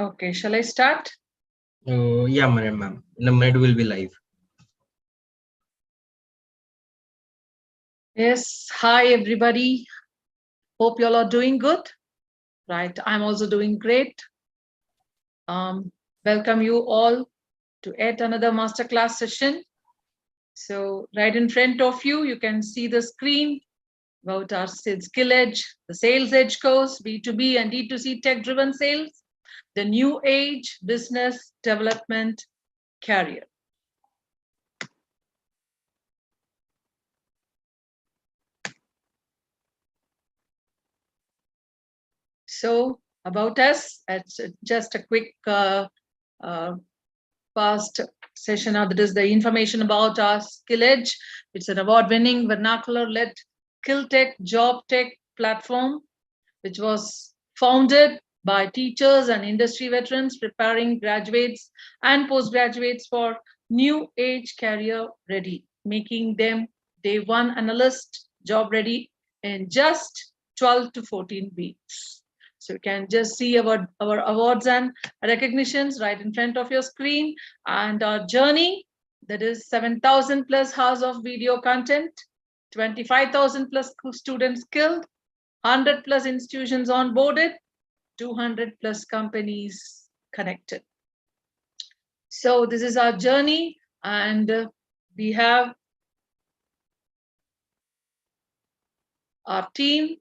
Okay, shall I start? Yeah, ma'am. In a minute we'll be live. Yes, hi everybody. Hope you all are doing good. Right, I'm also doing great. Welcome you all to yet another masterclass session. So right in front of you, you can see the screen about our skill edge, the sales edge course, B2B and D2C tech-driven sales, the new age business development career. So about us, it's just a quick past session. That is the information about our Skill Edge. It's an award-winning vernacular-led skill tech, job tech platform, which was founded by teachers and industry veterans preparing graduates and postgraduates for new age career ready, making them day one analyst job ready in just 12 to 14 weeks. So you can just see our awards and recognitions right in front of your screen, and our journey, that is 7,000 plus hours of video content, 25,000 plus students skilled, 100 plus institutions onboarded, 200 plus companies connected. So this is our journey, and we have our team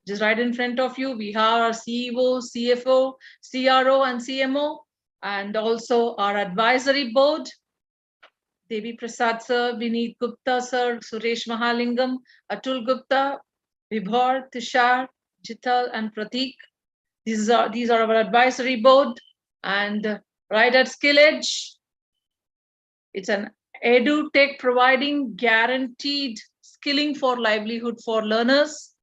just right in front of you. We have our CEO, CFO, CRO, and CMO, and also our advisory board. Devi Prasad sir, Vineet Gupta sir, Suresh Mahalingam, Atul Gupta, Vibhor, Tishar, Jital, and Pratik. These are our advisory board. And right at Skill Edge, it's an edu tech providing guaranteed skilling for livelihood for learners.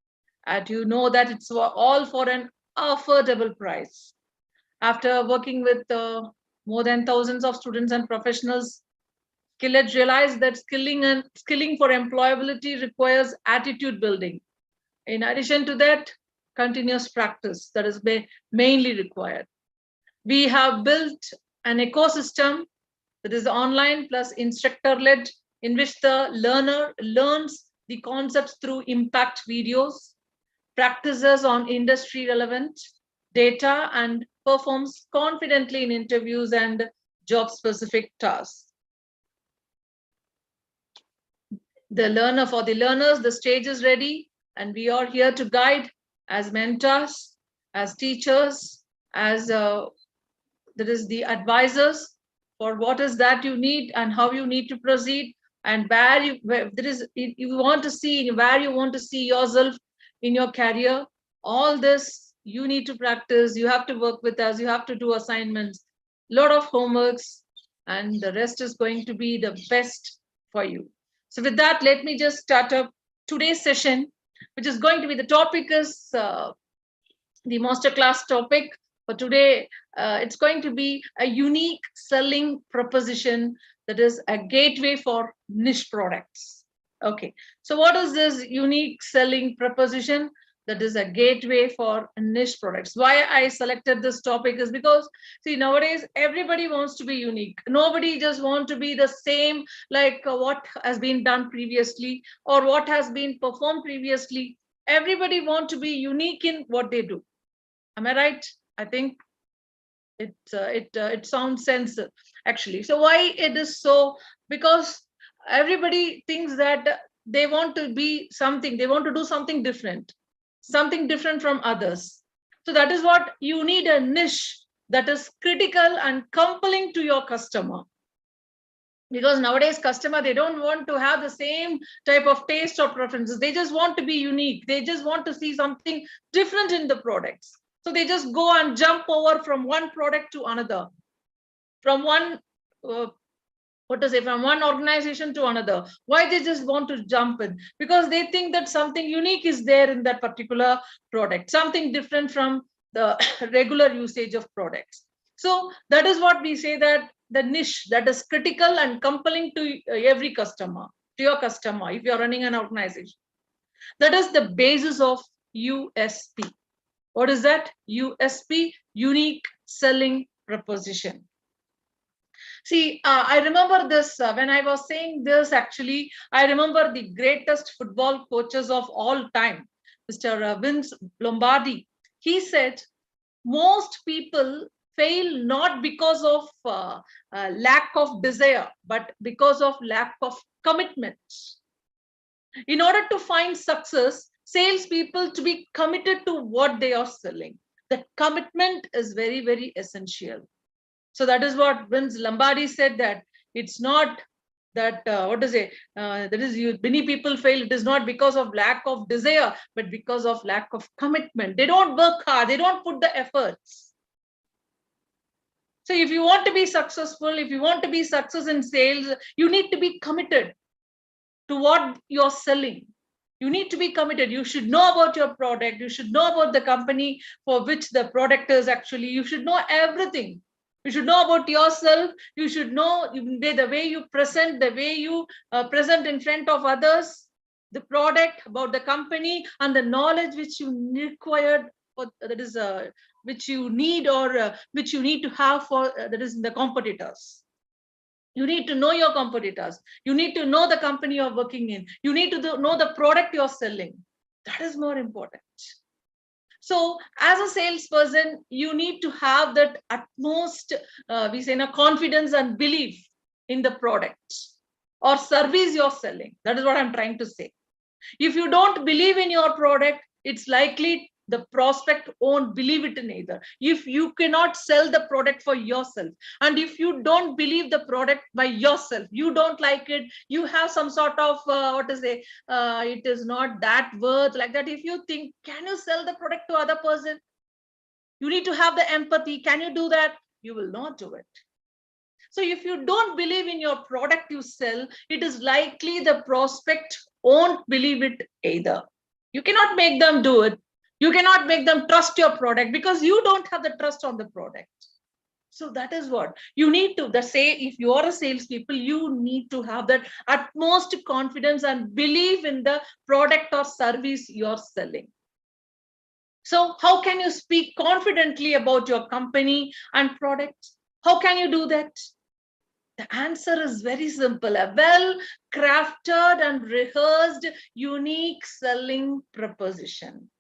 And you know that it's all for an affordable price. After working with more than thousands of students and professionals, Skill Edge realized that skilling for employability requires attitude building. In addition to that, continuous practice that is mainly required. We have built an ecosystem that is online plus instructor-led, in which the learner learns the concepts through impact videos, practices on industry relevant data, and performs confidently in interviews and job specific tasks. For the learners, the stage is ready, and we are here to guide as mentors, as teachers, as that is the advisors for what is that you need and how you need to proceed, and where you want to see yourself in your career. All this you need to practice. You have to work with us. You have to do assignments, lot of homeworks, and the rest is going to be the best for you. So with that, let me just start up today's session, which is going to be, the topic is the masterclass topic for today. It's going to be a unique selling proposition, that is a gateway for niche products. Okay, so what is this unique selling proposition? That is a gateway for niche products. Why I selected this topic is because, see, nowadays everybody wants to be unique. Nobody just wants to be the same like what has been done previously or what has been performed previously. Everybody wants to be unique in what they do. Am I right? I think it sounds sense actually. So why it is so? Because everybody thinks that they want to be something. They want to do something different from others. So that is what you need, a niche that is critical and compelling to your customer. Because nowadays customer, they don't want to have the same type of taste or preferences. They just want to be unique. They just want to see something different in the products. So they just go and jump over from one product to another, from one from one organization to another. Why they just want to jump in? Because they think that something unique is there in that particular product, something different from the regular usage of products. So that is what we say, that the niche that is critical and compelling to every customer, to your customer, if you're running an organization. That is the basis of USP. What is that? USP, unique selling proposition. See, I remember this when I was saying this, actually, I remember the greatest football coaches of all time, Mr. Vince Lombardi. He said, most people fail not because of lack of desire, but because of lack of commitment. In order to find success, salespeople to be committed to what they are selling. That commitment is very, very essential. So that is what Vince Lombardi said, that it's not that what to say, that is, many people fail. It is not because of lack of desire, but because of lack of commitment. They don't work hard. They don't put the efforts. So if you want to be successful, if you want to be success in sales, you need to be committed to what you're selling. You need to be committed. You should know about your product. You should know about the company for which the product is actually. You should know everything. You should know about yourself. You should know the way you present, the way you present in front of others, the product, about the company, and the knowledge which you required, for, that is, which you need, or which you need to have for that is the competitors. You need to know your competitors. You need to know the company you're working in. You need to know the product you're selling. That is more important. So as a salesperson, you need to have that utmost, we say, confidence and belief in the product or service you're selling. That is what I'm trying to say. If you don't believe in your product, it's likely the prospect won't believe it in either. If you cannot sell the product for yourself, and if you don't believe the product by yourself, you don't like it, you have some sort of what to say, it is not that worth like that. If you think, can you sell the product to other person? You need to have the empathy. Can you do that? You will not do it. So if you don't believe in your product you sell, it is likely the prospect won't believe it either. You cannot make them do it. You cannot make them trust your product because you don't have the trust on the product. So that is what you need to say. If you are a salespeople, you need to have that utmost confidence and belief in the product or service you're selling. So how can you speak confidently about your company and product? How can you do that? The answer is very simple. A well-crafted and rehearsed, unique selling proposition.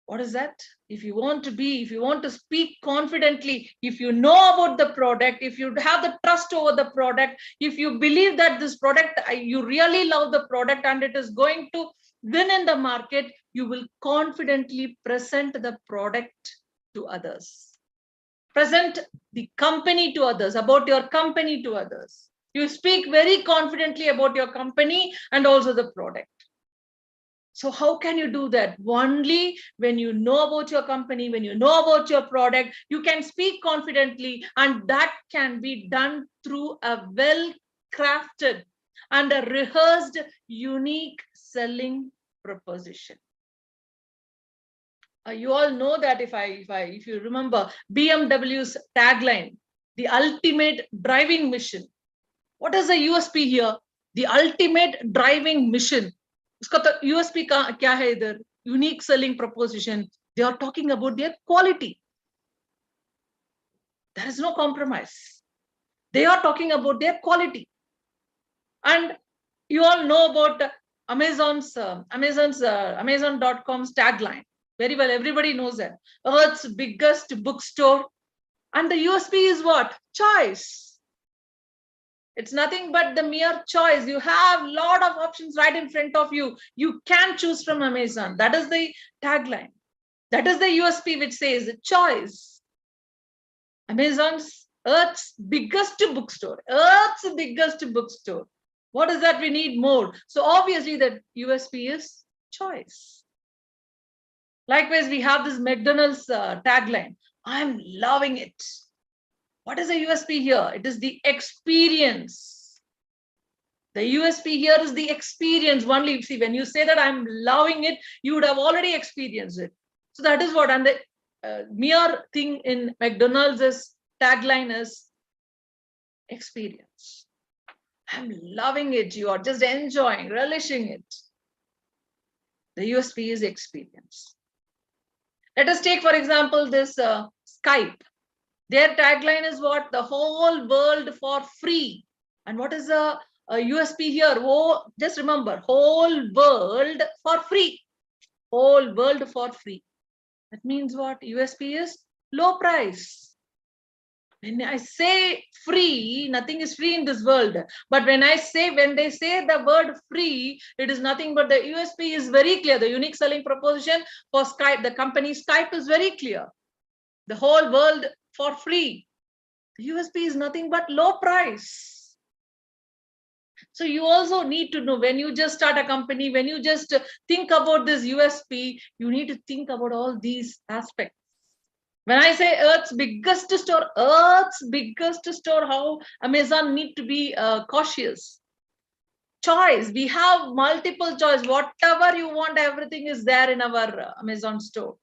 What is that? If you want to speak confidently, if you know about the product, if you have the trust over the product, if you believe that this product, you really love the product and it is going to win in the market, you will confidently present the product to others. Present the company to others, about your company to others. You speak very confidently about your company and also the product. So how can you do that? Only when you know about your company, when you know about your product, you can speak confidently, and that can be done through a well-crafted and a rehearsed, unique selling proposition. You all know that if you remember BMW's tagline, the ultimate driving mission. What is the USP here? The ultimate driving mission. उसका तो USP क्या है इधर? Unique selling proposition. They are talking about their quality. There is no compromise. They are talking about their quality. And you all know about Amazon's Amazon.com's tagline. Very well, everybody knows that. Earth's biggest bookstore. And the USP is what? Choice. It's nothing but the mere choice. You have a lot of options right in front of you. You can choose from Amazon. That is the tagline. That is the USP which says choice. Amazon's Earth's biggest bookstore. Earth's biggest bookstore. What is that? We need more. So obviously that USP is choice. Likewise, we have this McDonald's tagline. I'm loving it. What is the USP here? It is the experience. The USP here is the experience. Only see, when you say that I'm loving it, you would have already experienced it. So that is what, and the mere thing in McDonald's tagline is experience. I'm loving it. You are just enjoying, relishing it. The USP is experience. Let us take, for example, this Skype. Their tagline is what? The whole world for free. And what is the USP here? Oh, just remember, whole world for free. Whole world for free. That means what? USP is low price. When I say free, nothing is free in this world. But when they say the word free, it is nothing but the USP is very clear. The unique selling proposition for Skype, the company Skype, is very clear. The whole world for free. The USP is nothing but low price. So you also need to know, when you just start a company, when you just think about this USP, you need to think about all these aspects. When I say Earth's biggest store, how Amazon need to be cautious. Choice, we have multiple choice. Whatever you want, everything is there in our Amazon store.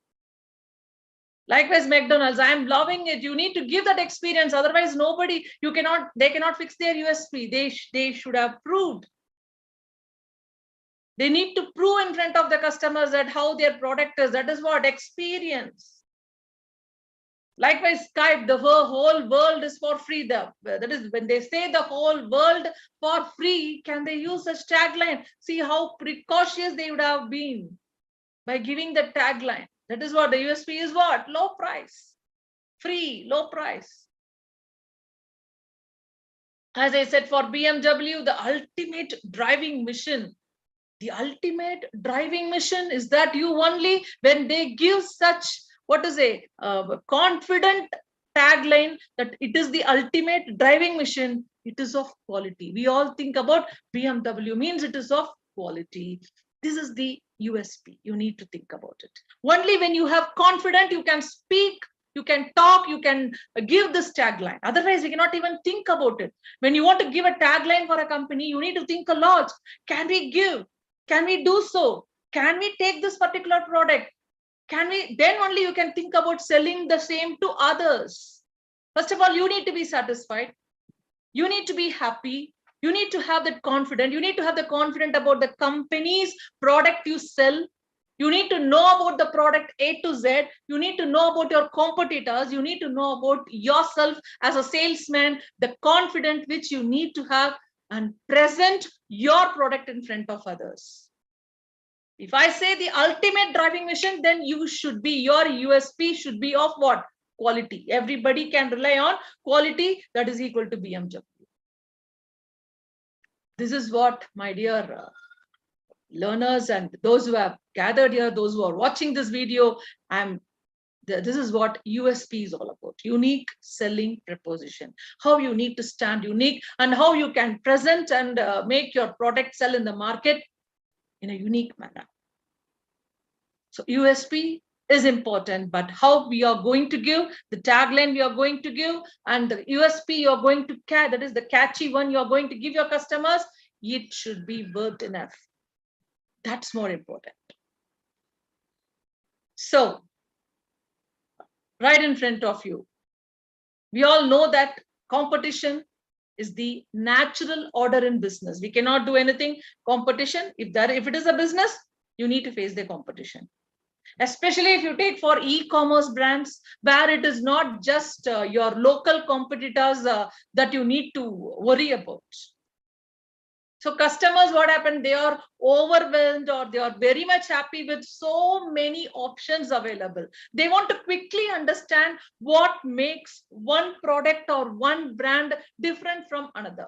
Likewise, McDonald's, I am loving it. You need to give that experience. Otherwise, they cannot fix their USP. They should have proved. They need to prove in front of the customers that how their product is. That is what experience. Likewise, Skype, the whole world is for free. That is, when they say the whole world for free, can they use such tagline? See how precautious they would have been by giving the tagline. That is what the USP is. What? Low price, free, low price. As I said, for BMW, the ultimate driving mission. The ultimate driving mission is that you only, when they give such, what is a confident tagline that it is the ultimate driving mission, it is of quality. We all think about BMW means it is of quality. This is the USP. You need to think about it. Only when you have confidence, you can speak, you can talk, you can give this tagline. Otherwise, we cannot even think about it. When you want to give a tagline for a company, you need to think a lot. Can we give? Can we do so? Can we take this particular product? Can we? Then only you can think about selling the same to others. First of all, you need to be satisfied. You need to be happy. You need to have that confidence. You need to have the confidence about the company's product you sell. You need to know about the product A to Z. You need to know about your competitors. You need to know about yourself as a salesman, the confidence which you need to have and present your product in front of others. If I say the ultimate driving mission, then your USP should be of what? Quality. Everybody can rely on quality. That is equal to BMW. This is what, my dear learners and those who have gathered here, those who are watching this video, this is what USP is all about. Unique selling proposition. How you need to stand unique and how you can present and make your product sell in the market in a unique manner. So USP is important, but how we are going to give, the tagline we are going to give, and the USP you are going to that is the catchy one you are going to give your customers, it should be worth enough. That's more important. So, right in front of you, we all know that competition is the natural order in business. We cannot do anything. Competition, if it is a business, you need to face the competition. Especially if you take for e-commerce brands, where it is not just your local competitors that you need to worry about. So customers, what happened? They are overwhelmed or they are very much happy with so many options available. They want to quickly understand what makes one product or one brand different from another.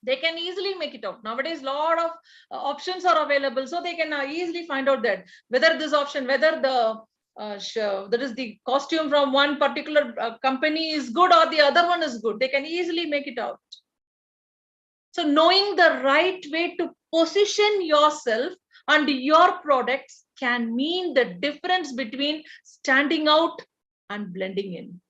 They can easily make it out. Nowadays, a lot of options are available. So they can easily find out that whether this option, whether that is the costume from one particular company is good or the other one is good. They can easily make it out. So knowing the right way to position yourself and your products can mean the difference between standing out and blending in.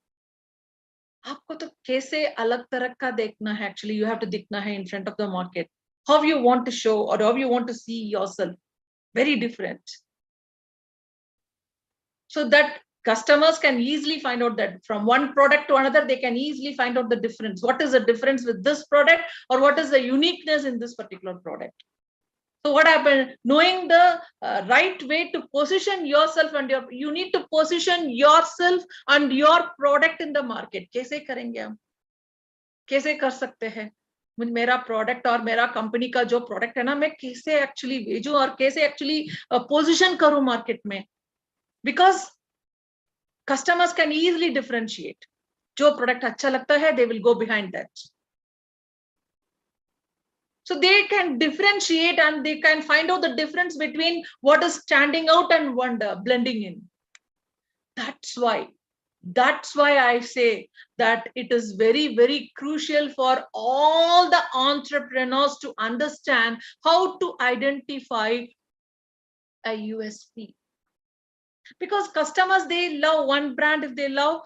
आपको तो कैसे अलग तरह का देखना है, actually you have to दिखना है in front of the market. How you want to show or how you want to see yourself, very different. So that customers can easily find out that from one product to another, they can easily find out the difference. What is the difference with this product or what is the uniqueness in this particular product? So what happened? Knowing the right way to position yourself and you need to position yourself and your product in the market. कैसे करेंगे हम? कैसे कर सकते हैं? मेरा product और मेरा कंपनी का जो प्रोडक्ट है ना, मैं कैसे एक्चुअली भेजूं और कैसे एक्चुअली पोजीशन करूं मार्केट में? Because customers can easily differentiate. जो प्रोडक्ट अच्छा लगता है, they will go behind that. So they can differentiate and they can find out the difference between what is standing out and blending in. That's why I say that it is very, very crucial for all the entrepreneurs to understand how to identify a USP. Because customers, they love one brand. If they love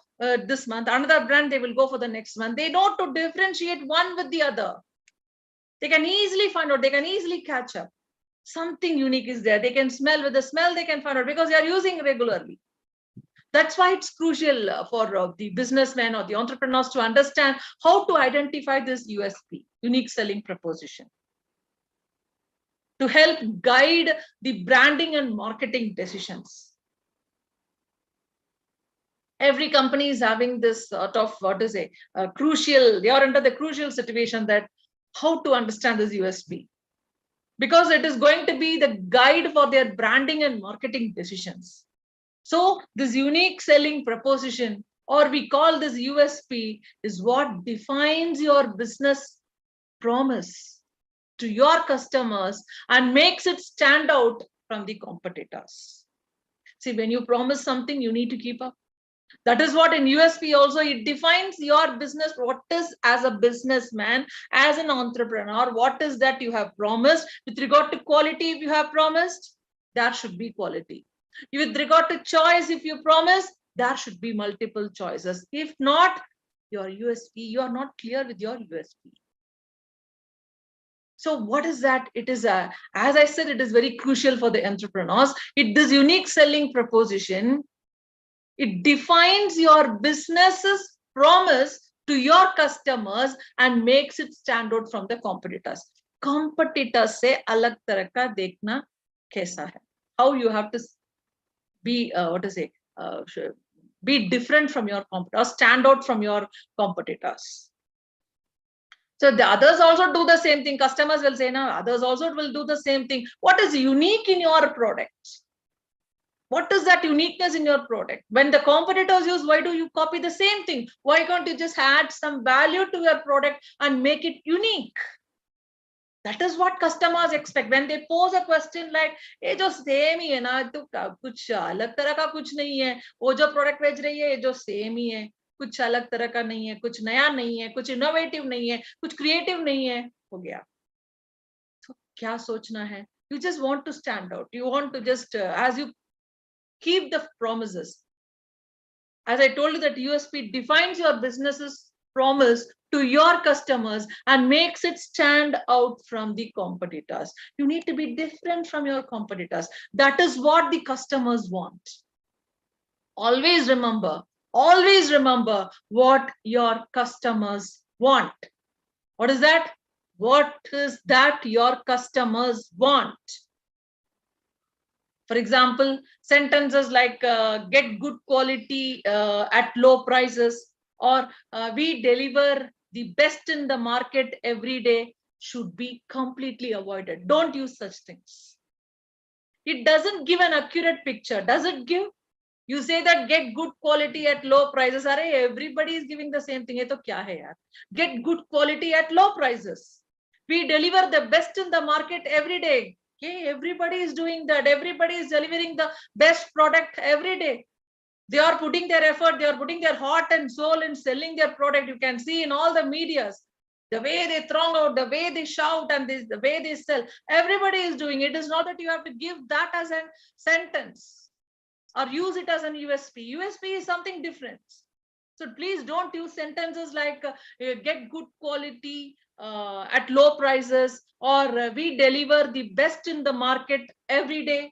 this month, another brand, they will go for the next month. They know to differentiate one with the other. They can easily find out, they can easily catch up. Something unique is there. They can smell, with the smell, they can find out because they are using regularly. That's why it's crucial for the businessmen or the entrepreneurs to understand how to identify this USP, unique selling proposition, to help guide the branding and marketing decisions. Every company is having this sort of, crucial, they are under the crucial situation that how to understand this USP, because it is going to be the guide for their branding and marketing decisions. So this unique selling proposition, or we call this USP, is what defines your business promise to your customers and makes it stand out from the competitors. See, when you promise something, you need to keep up. That is what in USP also, it defines your business. What is, as a businessman, as an entrepreneur, what is that you have promised? With regard to quality, if you have promised, there should be quality. With regard to choice, if you promise, there should be multiple choices. If not, your USP, you are not clear with your USP. So what is that? It is as I said, it is very crucial for the entrepreneurs. This unique selling proposition, it defines your business's promise to your customers and makes it stand out from the competitors. Competitors से अलग तरह का देखना कैसा है? How you have to be be different from your competitors, stand out from your competitors. So the others also do the same thing. Customers will say, no, others also will do the same thing. What is unique in your product? What is that uniqueness in your product? When the competitors use, why do you copy the same thing? Why can't you just add some value to your product and make it unique? That is what customers expect. When they pose a question like, ये जो same ही है ना, तो कुछ अलग तरह का कुछ नहीं है, वो जो product बेच रही है, ये जो same ही है, कुछ अलग तरह का नहीं है, कुछ नया नहीं है, कुछ innovative नहीं है, कुछ creative नहीं है, हो गया. तो क्या सोचना है? You just want to stand out. You want to just, as you keep the promises. As I told you, that USP defines your business's promise to your customers and makes it stand out from the competitors. You need to be different from your competitors. That is what the customers want. Always remember what your customers want. What is that? What is that your customers want? For example, sentences like get good quality at low prices, or we deliver the best in the market every day should be completely avoided. Don't use such things. It doesn't give an accurate picture. Does it give? You say that get good quality at low prices. Are everybody is giving the same thing. Ye to kya hai yaar? Get good quality at low prices. We deliver the best in the market every day. Okay, everybody is doing that. Everybody is delivering the best product every day. They are putting their effort, they are putting their heart and soul in selling their product. You can see in all the medias, the way they throng out, the way they shout, and the way they sell. Everybody is doing it. It is not that you have to give that as a sentence or use it as an USP. USP is something different. So please don't use sentences like get good quality at low prices, or we deliver the best in the market every day.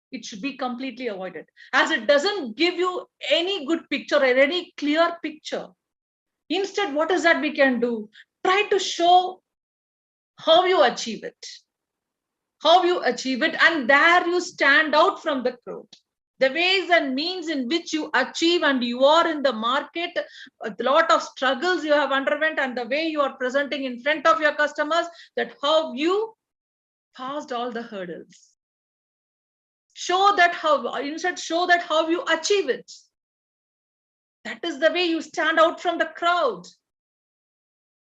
It should be completely avoided, as it doesn't give you any good picture or any clear picture. Instead, what is that we can do? Try to show how you achieve it, and there you stand out from the crowd. The ways and means in which you achieve, and you are in the market, a lot of struggles you have underwent, and the way you are presenting in front of your customers, that how you passed all the hurdles. Show that how you achieve it. That is the way you stand out from the crowd.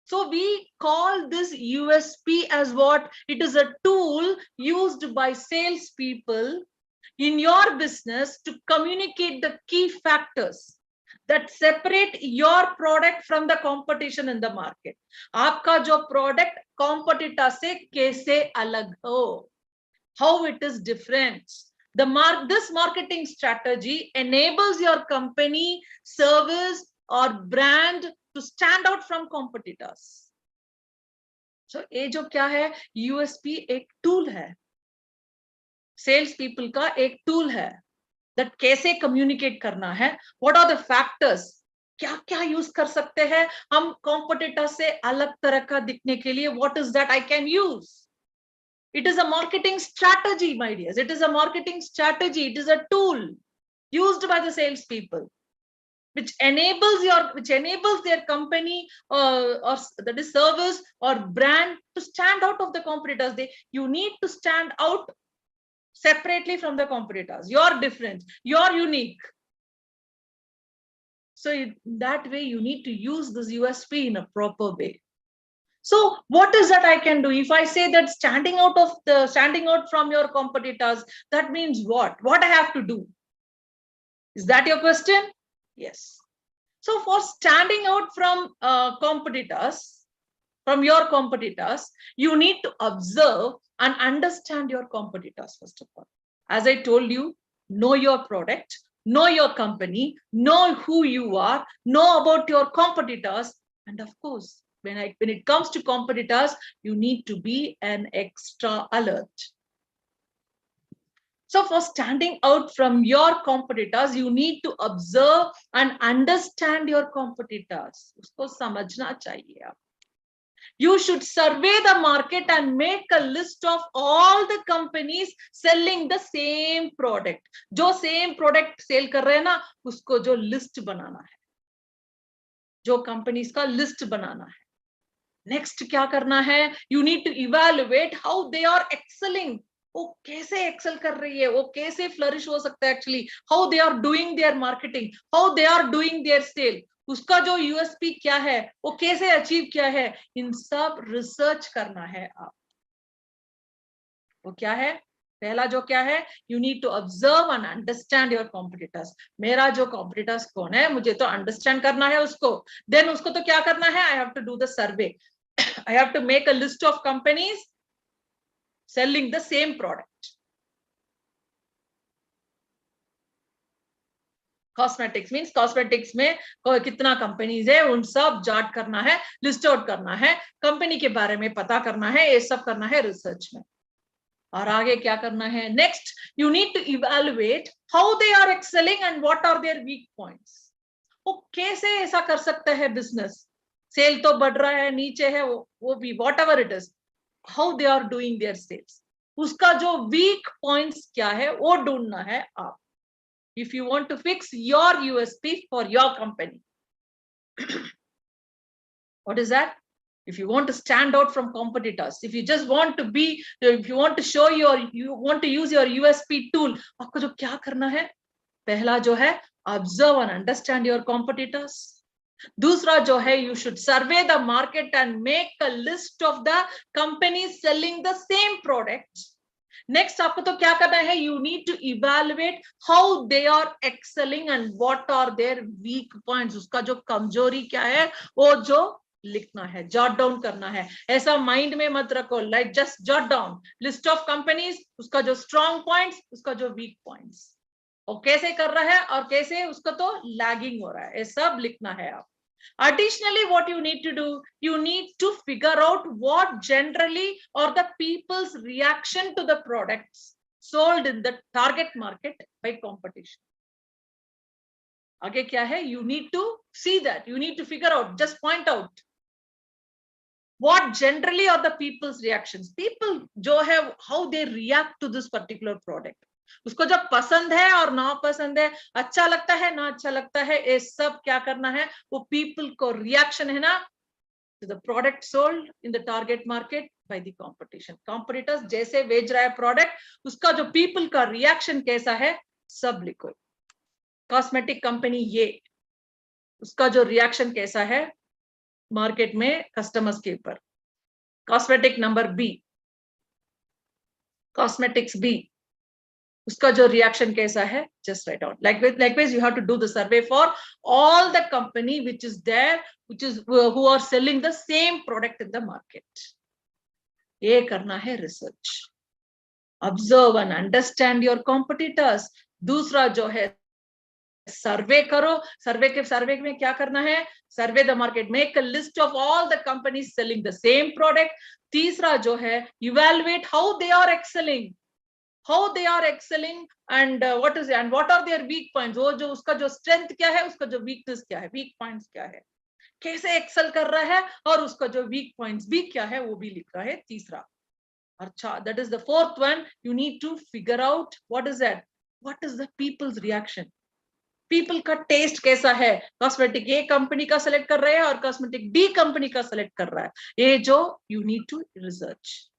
So we call this USP as what? It is a tool used by salespeople in your business to communicate the key factors that separate your product from the competition in the market. आपका जो product competitor से कैसे अलग हो, how it is different. This marketing strategy enables your company, service, or brand to stand out from competitors. So ये जो क्या है, USP एक tool है, सेल्स पीपल का एक टूल है, that कैसे कम्युनिकेट करना है, what are the factors, क्या क्या यूज कर सकते हैं हम कॉम्पिटिटर से अलग तरह का दिखने के लिए, what is that I can use. It is a marketing strategy, my dears. It is a marketing strategy. It is a tool used by the sales people, which enables their company or that is service or brand to stand out of the competitors. You need to stand out separately from the competitors. You're different. You're unique. So in that way, you need to use this USP in a proper way. So what is that I can do? If I say that standing out from your competitors, that means what? What I have to do? Is that your question? Yes. So for standing out from your competitors, you need to observe and understand your competitors first of all. As I told you, know your product, know your company, know who you are, know about your competitors, and of course, when it comes to competitors, you need to be an extra alert. So for standing out from your competitors, you need to observe and understand your competitors. Usko samajhna chahiye. You should survey the market and make a list of all the companies selling the same product. जो same product sell कर रहे हैं ना, उसको जो list बनाना है, जो companies का list बनाना है. Next क्या करना है? You need to evaluate how they are excelling. वो कैसे excel कर रही है, वो कैसे flourish हो सकता है actually, how they are doing their marketing, how they are doing their sale, उसका जो USP क्या है, वो कैसे अचीव किया है, इन सब रिसर्च करना है आप. वो क्या है? पहला जो क्या है, you need to observe and understand your competitors. मेरा जो competitors कौन है, मुझे तो understand करना है उसको. Then उसको तो क्या करना है? I have to do the survey. I have to make a list of companies selling the same product. Cosmetics means cosmetics में कितना companies है, उन सब जाट करना है, list out करना है, company के बारे में पता करना है, ये सब करना है research में. और आगे क्या करना है? Next, you need to evaluate how they are excelling and what are their weak points. वो कैसे ऐसा कर सकता है business? Sale तो बढ़ रहा है, नीचे है, वो भी whatever it is. How they are doing their sales. उसका जो weak points क्या है, वो ढूंढना है आप. If you want to fix your USP for your company. What is that? If you want to stand out from competitors, if you just want to be, if you want to show you want to use your USP tool, आपको जो क्या करना है? पहला जो है, observe and understand your competitors. दूसरा जो है, you should survey the market and make a list of the companies selling the same products. Next, आपको तो क्या करना है? You need to evaluate how they are excelling and what are their weak points. उसका जो कमजोरी क्या है, वो जो लिखना है, jot down करना है. ऐसा mind में मत रखो, like just jot down list of companies, उसका जो strong points, उसका जो weak points. और कैसे कर रहा है और कैसे उसका तो lagging हो रहा है, ये सब लिखना है आप. Additionally, what you need to do, you need to figure out what generally or the people's reaction to the products sold in the target market by competition. आगे क्या है? You need to see that. You need to figure out, just point out. what generally are the people's reactions? People जो है how they react to this particular product. उसको जब पसंद है और ना पसंद है, अच्छा लगता है ना अच्छा लगता है, ये सब क्या करना है, वो people को reaction है ना, to the product sold in the target market by the competition. Competitors जैसे बेच रहा है product, उसका जो people का reaction कैसा है, सब लिखो. Cosmetic company ये, उसका जो reaction कैसा है मार्केट में कस्टमर्स के ऊपर. Cosmetic number B, cosmetics B, उसका जो रिएक्शन कैसा है, just right out. Likewise you have to do the survey for all the company which is there, which is who are selling the same product in the market. ये करना है research. Observe and understand your competitors. दूसरा जो है सर्वे करो. सर्वे में क्या करना है, survey the market, make a list of all the companies selling the same product. तीसरा जो है evaluate how they are excelling, and what are their weak points. वो जो उसका जो स्ट्रेंथ क्या है, उसका जो वीकनेस क्या है, वीक पॉइंट्स क्या है, कैसे एक्सेल कर रहा है, और उसका जो वीक पॉइंट्स भी क्या है वो भी लिख रहा है. तीसरा, अच्छा, that is the fourth one. You need to figure out what is the people's reaction. People का टेस्ट कैसा है, कॉस्मेटिक ए कंपनी का सेलेक्ट कर रहे हैं और कॉस्मेटिक डी कंपनी का सेलेक्ट कर रहा है, ये जो you need to research.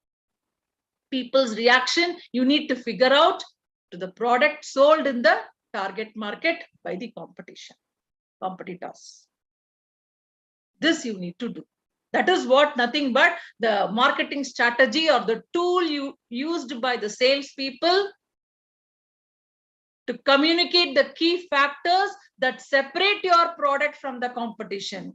People's reaction you need to figure out to the product sold in the target market by the competitors. This you need to do. That is what nothing but the marketing strategy or the tool used by the sales people to communicate the key factors that separate your product from the competition.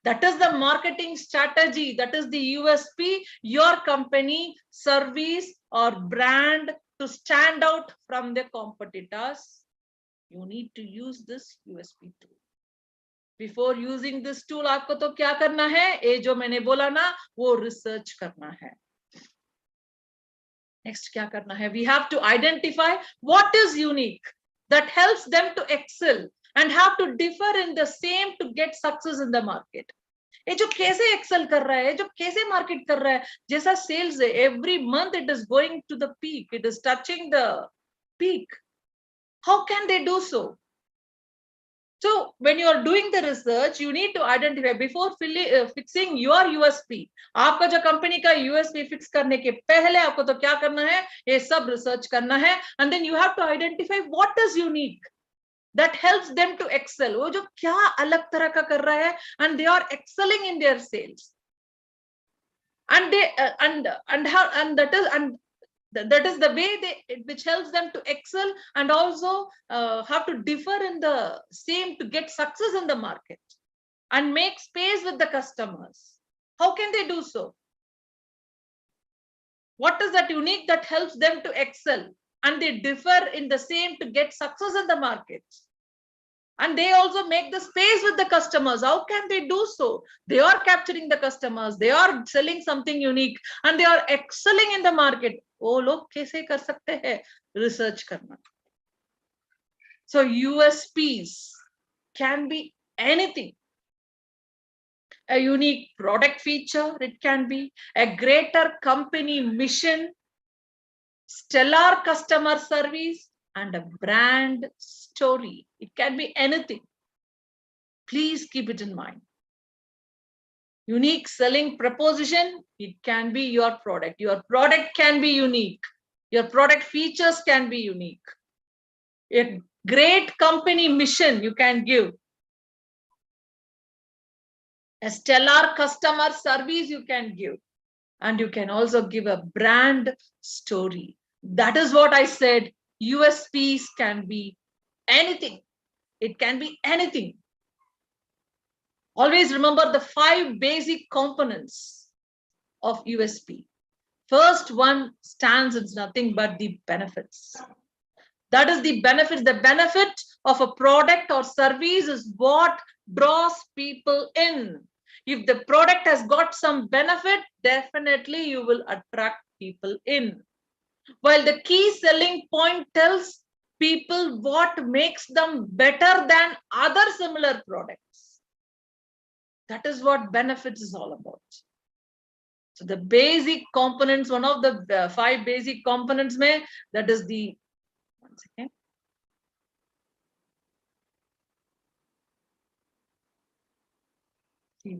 That is the marketing strategy. That is the USP, your company, service or brand to stand out from the competitors. You need to use this USP tool. Before using this tool, आपको तो क्या करना है, ये जो मैंने बोला ना, वो रिसर्च करना है. Next क्या करना है, we have to identify what is unique that helps them to excel and have to differ in the same to get success in the market. ये जो कैसे एक्सेल कर रहा है, जो कैसे मार्केट कर रहा है, जैसा सेल्स है, every month it is going to the peak, it is touching the peak. How can they do so? So when you are doing the research, you need to identify before fixing your USP. आपका जो company का USP fix करने के पहले आपको तो क्या करना है, ये सब रिसर्च करना है, and then you have to identify what is unique that helps them to excel. वो जो क्या अलग तरह का कर रहा है, and they are excelling in their sales, and they that is the way which helps them to excel and also have to differ in the same to get success in the market and make space with the customers. How can they do so? What is that unique that helps them to excel and they differ in the same to get success in the market? And they also make the space with the customers. How can they do so? They are capturing the customers, they are selling something unique, and they are excelling in the market. वो लोग कैसे कर सकते हैं, research करना. So USPs can be anything. A unique product feature, it can be a greater company mission, stellar customer service, and a brand story. It can be anything. Please keep it in mind. Unique selling proposition, it can be your product. Your product can be unique. Your product features can be unique. A great company mission you can give. A stellar customer service you can give. And you can also give a brand story. That is what I said. USPs can be anything. It can be anything. Always remember the 5 basic components of USP. First one stands as nothing but the benefits. That is the benefits. The benefit of a product or service is what draws people in. If the product has got some benefit, definitely you will attract people in. While the key selling point tells people what makes them better than other similar products. That is what benefits is all about. So the basic components, one of the 5 basic components that is the, one second.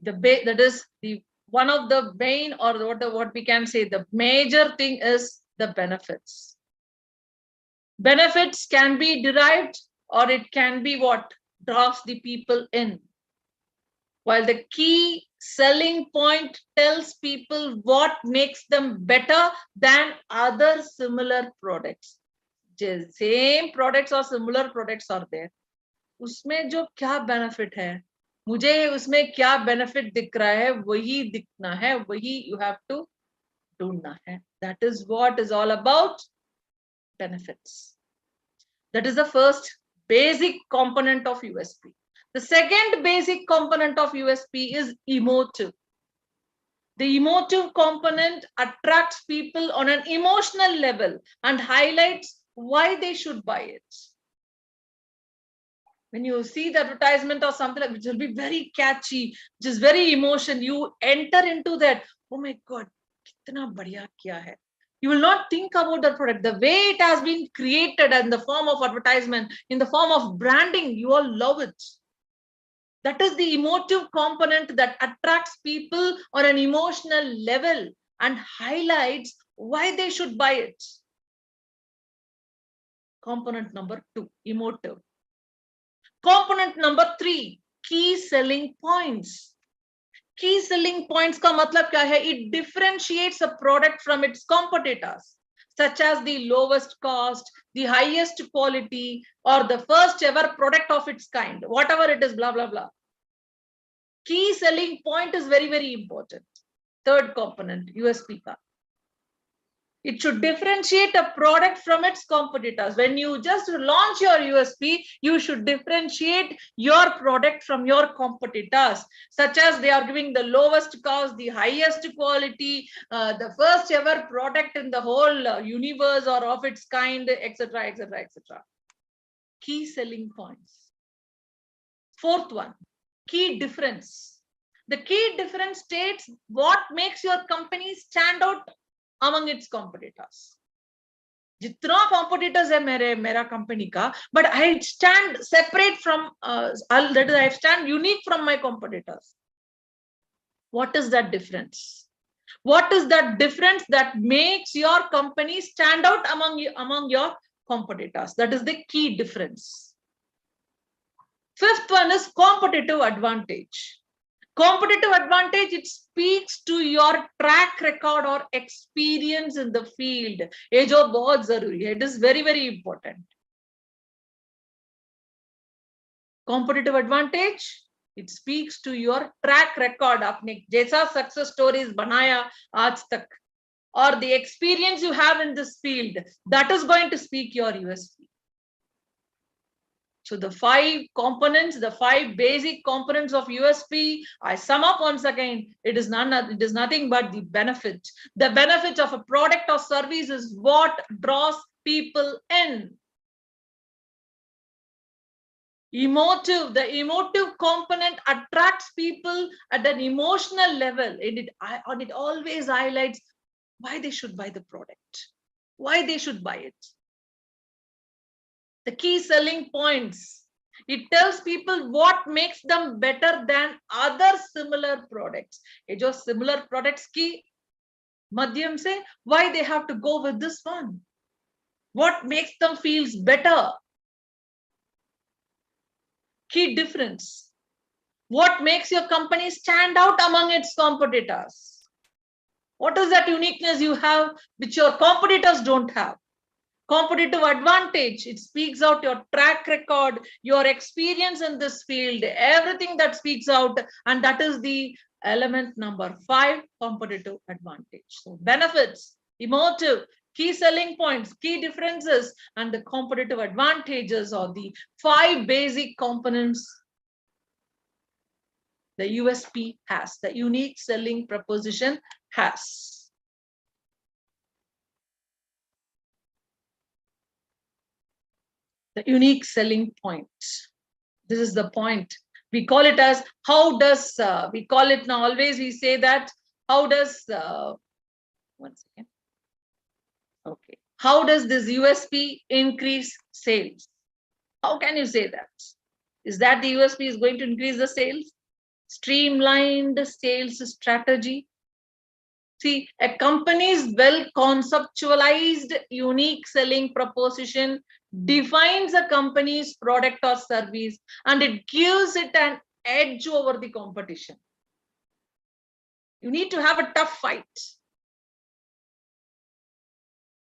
That is the one of the main, or what we can say, the major thing is the benefits. Benefits can be derived, or it can be what draws the people in. While the key selling point tells people what makes them better than other similar products. Same products or similar products are there. उसमें जो क्या benefit है, मुझे उसमें क्या benefit दिख रहा है, वही दिखना है, वही you have to ढूंढना है. That is what is all about benefits. That is the first basic component of USP. The second basic component of USP is emotive. The emotive component attracts people on an emotional level and highlights why they should buy it. When you see the advertisement or something like, which will be very catchy, which is very emotion, you enter into that. Oh my God, kitna badhiya kiya hai. You will not think about the product. The way it has been created in the form of advertisement, in the form of branding, you all love it. That is the emotive component that attracts people on an emotional level and highlights why they should buy it. Component number 2, emotive. Component number 3, key selling points. Key selling points का मतलब क्या है? It differentiates a product from its competitors, such as the lowest cost, the highest quality, or the first ever product of its kind, whatever it is, blah, blah, blah. Key selling point is very, very important. Third component, USP का. It should differentiate a product from its competitors. When you just launch your USP, you should differentiate your product from your competitors, such as they are giving the lowest cost, the highest quality, the first ever product in the whole universe or of its kind, etc., etc., etc. Key selling points. Fourth one, key difference. The key difference states what makes your company stand out among its competitors. जितना competitors है मेरा company का, but I stand separate from that is, I stand unique from my competitors. What is that difference? What is that difference that makes your company stand out among your competitors? That is the key difference. Fifth one is competitive advantage. Competitive advantage, it speaks to your track record or experience in the field. ये जो बहुत जरूरी है, it is very, very important. Competitive advantage, it speaks to your track record. आपने जैसा success stories बनाया आज तक, or the experience you have in this field, that is going to speak your USP. So the 5 components, the 5 basic components of USP, I sum up once again, it is nothing but the benefit. The benefit of a product or service is what draws people in. Emotive, the emotive component attracts people at an emotional level. It always highlights why they should buy the product, why they should buy it. The key selling points. It tells people what makes them better than other similar products. ये जो similar products की माध्यम से, why they have to go with this one? What makes them feels better? Key difference. What makes your company stand out among its competitors? What is that uniqueness you have which your competitors don't have? Competitive advantage, it speaks out your track record, your experience in this field, everything that speaks out, and that is the element number 5, competitive advantage. So benefits, emotive, key selling points, key differences, and the competitive advantages are the 5 basic components the USP has, the unique selling proposition has. The unique selling point. This is the point. We call it as, how does, we call it now, always we say that How does, one second. Okay. How does this USP increase sales? How can you say that? Is that the USP is going to increase the sales? Streamlined sales strategy. See, a company's well conceptualized unique selling proposition defines a company's product or service, and it gives it an edge over the competition. You need to have a tough fight.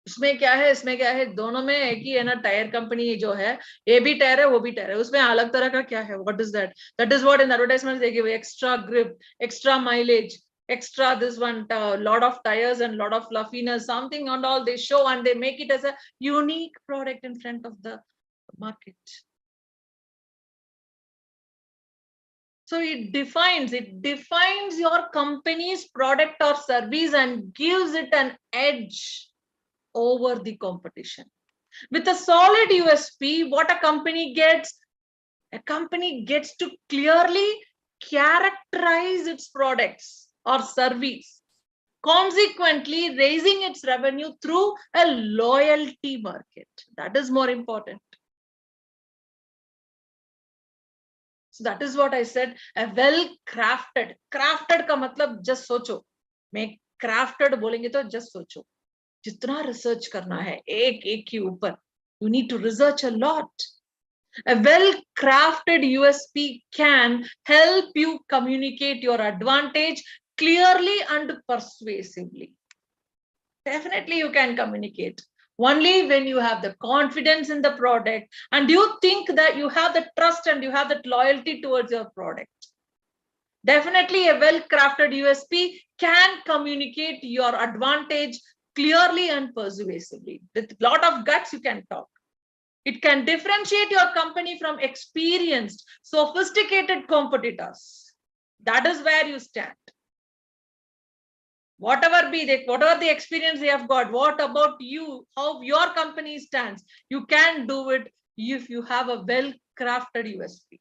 उसमें क्या है दोनों में एक ही है ना, tyre company जो है, ये भी टायर है वो भी टायर है, उसमें अलग तरह का क्या है, what is that? That is what in advertisement they give extra grip, extra mileage, extra this one, lot of tires and lot of fluffiness, something and all they show, and they make it as a unique product in front of the market. So it defines your company's product or service and gives it an edge over the competition. With a solid USP, what a company gets to clearly characterize its products or service, consequently raising its revenue through a loyalty market. That is more important. So that is what I said, a well crafted का मतलब just सोचो, मैं crafted बोलेंगे तो just सोचो, जितना research करना है एक के ऊपर, you need to research a lot. A well crafted USP can help you communicate your advantage clearly and persuasively. Definitely you can communicate only when you have the confidence in the product and you think that you have the trust and you have that loyalty towards your product. Definitely a well crafted USP can communicate your advantage clearly and persuasively. With a lot of guts you can talk. It can differentiate your company from experienced, sophisticated competitors. That is where you stand. Whatever the experience they have got, what about you, how your company stands, you can do it if you have a well-crafted USP.